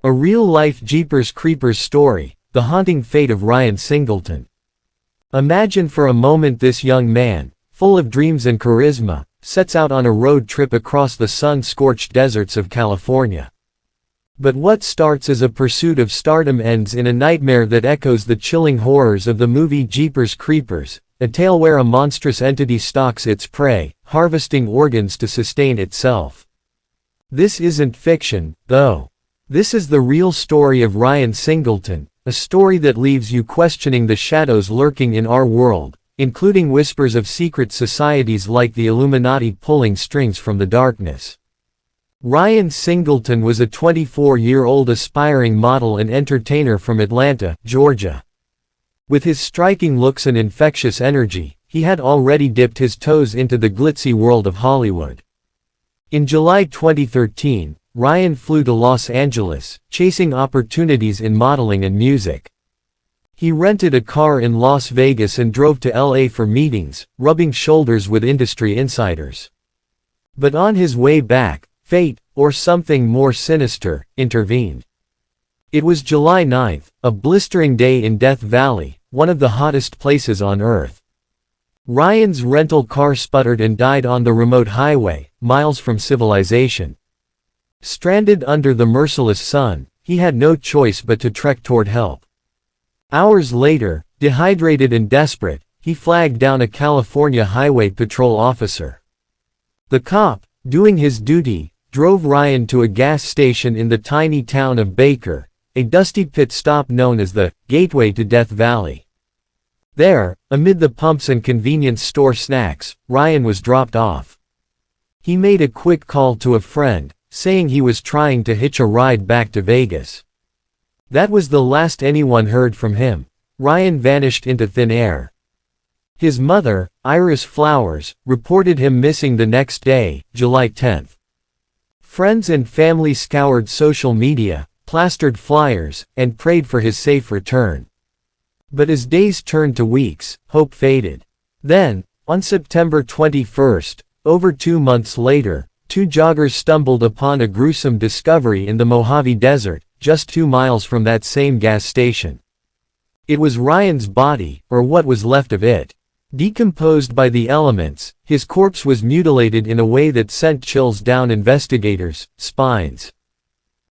A real-life Jeepers Creepers story, the haunting fate of Ryan Singlton. Imagine for a moment this young man, full of dreams and charisma, sets out on a road trip across the sun-scorched deserts of California. But what starts as a pursuit of stardom ends in a nightmare that echoes the chilling horrors of the movie Jeepers Creepers, a tale where a monstrous entity stalks its prey, harvesting organs to sustain itself. This isn't fiction, though. This is the real story of Ryan Singlton, a story that leaves you questioning the shadows lurking in our world, including whispers of secret societies like the Illuminati pulling strings from the darkness. Ryan Singlton was a 24-year-old aspiring model and entertainer from Atlanta, Georgia. With his striking looks and infectious energy, he had already dipped his toes into the glitzy world of Hollywood. In July 2013, Ryan flew to Los Angeles, chasing opportunities in modeling and music. He rented a car in Las Vegas and drove to LA for meetings, rubbing shoulders with industry insiders. But on his way back, fate, or something more sinister, intervened. It was July 9th, a blistering day in Death Valley, one of the hottest places on Earth. Ryan's rental car sputtered and died on the remote highway, miles from civilization. Stranded under the merciless sun, he had no choice but to trek toward help. Hours later, dehydrated and desperate, he flagged down a California highway patrol officer. The cop, doing his duty, drove Ryan to a gas station in the tiny town of Baker, a dusty pit stop known as the gateway to Death Valley. There, amid the pumps and convenience store snacks, Ryan was dropped off. He made a quick call to a friend, saying he was trying to hitch a ride back to Vegas. That was the last anyone heard from him. Ryan vanished into thin air. His mother, Iris Flowers, reported him missing the next day, July 10th. Friends and family scoured social media, plastered flyers, and prayed for his safe return. But as days turned to weeks, hope faded. Then, on September 21st, over 2 months later, 2 joggers stumbled upon a gruesome discovery in the Mojave Desert, just 2 miles from that same gas station. It was Ryan's body, or what was left of it. Decomposed by the elements, his corpse was mutilated in a way that sent chills down investigators' spines.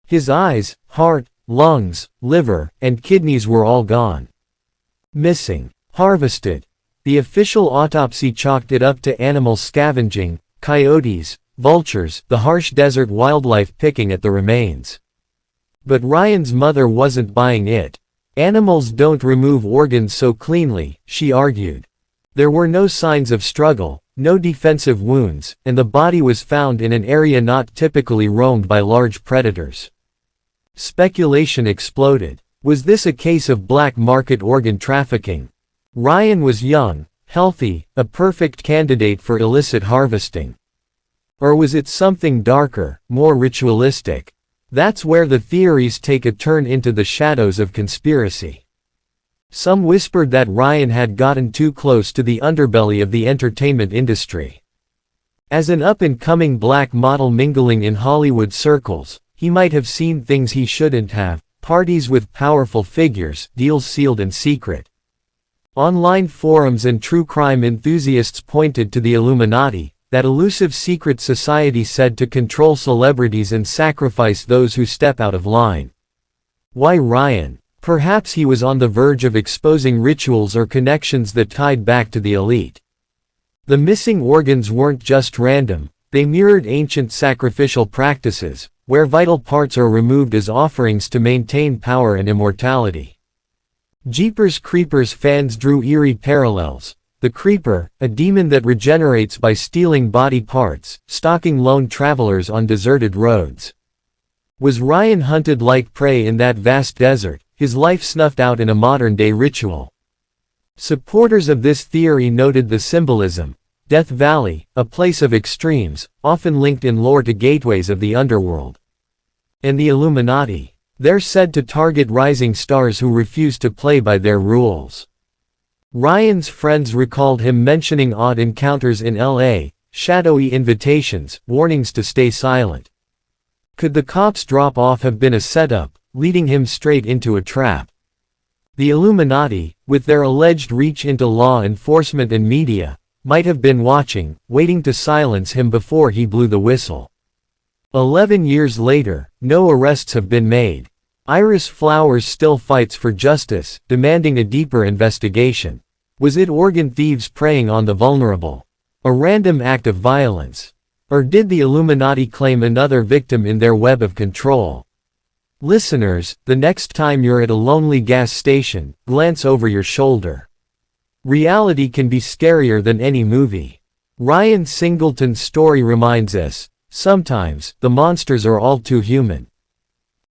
His eyes, heart, lungs, liver, and kidneys were all gone. Missing. Harvested. The official autopsy chalked it up to animal scavenging, coyotes, vultures, the harsh desert wildlife picking at the remains. But Ryan's mother wasn't buying it. Animals don't remove organs so cleanly, she argued. There were no signs of struggle, no defensive wounds, and the body was found in an area not typically roamed by large predators. Speculation exploded. Was this a case of black market organ trafficking? Ryan was young, healthy, a perfect candidate for illicit harvesting. Or was it something darker, more ritualistic? That's where the theories take a turn into the shadows of conspiracy. Some whispered that Ryan had gotten too close to the underbelly of the entertainment industry. As an up-and-coming black model mingling in Hollywood circles, he might have seen things he shouldn't have, parties with powerful figures, deals sealed and secret. Online forums and true crime enthusiasts pointed to the Illuminati, that elusive secret society said to control celebrities and sacrifice those who step out of line. Why Ryan? Perhaps he was on the verge of exposing rituals or connections that tied back to the elite. The missing organs weren't just random, they mirrored ancient sacrificial practices, where vital parts are removed as offerings to maintain power and immortality. Jeepers Creepers fans drew eerie parallels. The Creeper, a demon that regenerates by stealing body parts, stalking lone travelers on deserted roads. Was Ryan hunted like prey in that vast desert, his life snuffed out in a modern-day ritual? Supporters of this theory noted the symbolism. Death Valley, a place of extremes, often linked in lore to gateways of the underworld. And the Illuminati. They're said to target rising stars who refuse to play by their rules. Ryan's friends recalled him mentioning odd encounters in LA, shadowy invitations, warnings to stay silent. Could the cops' drop-off have been a setup, leading him straight into a trap. The Illuminati, with their alleged reach into law enforcement and media, might have been watching, waiting to silence him before he blew the whistle. 11 years later, no arrests have been made. Iris Flowers still fights for justice, demanding a deeper investigation. Was it organ thieves preying on the vulnerable? A random act of violence? Or did the Illuminati claim another victim in their web of control? Listeners, the next time you're at a lonely gas station, glance over your shoulder. Reality can be scarier than any movie. Ryan Singleton's story reminds us, sometimes, the monsters are all too human.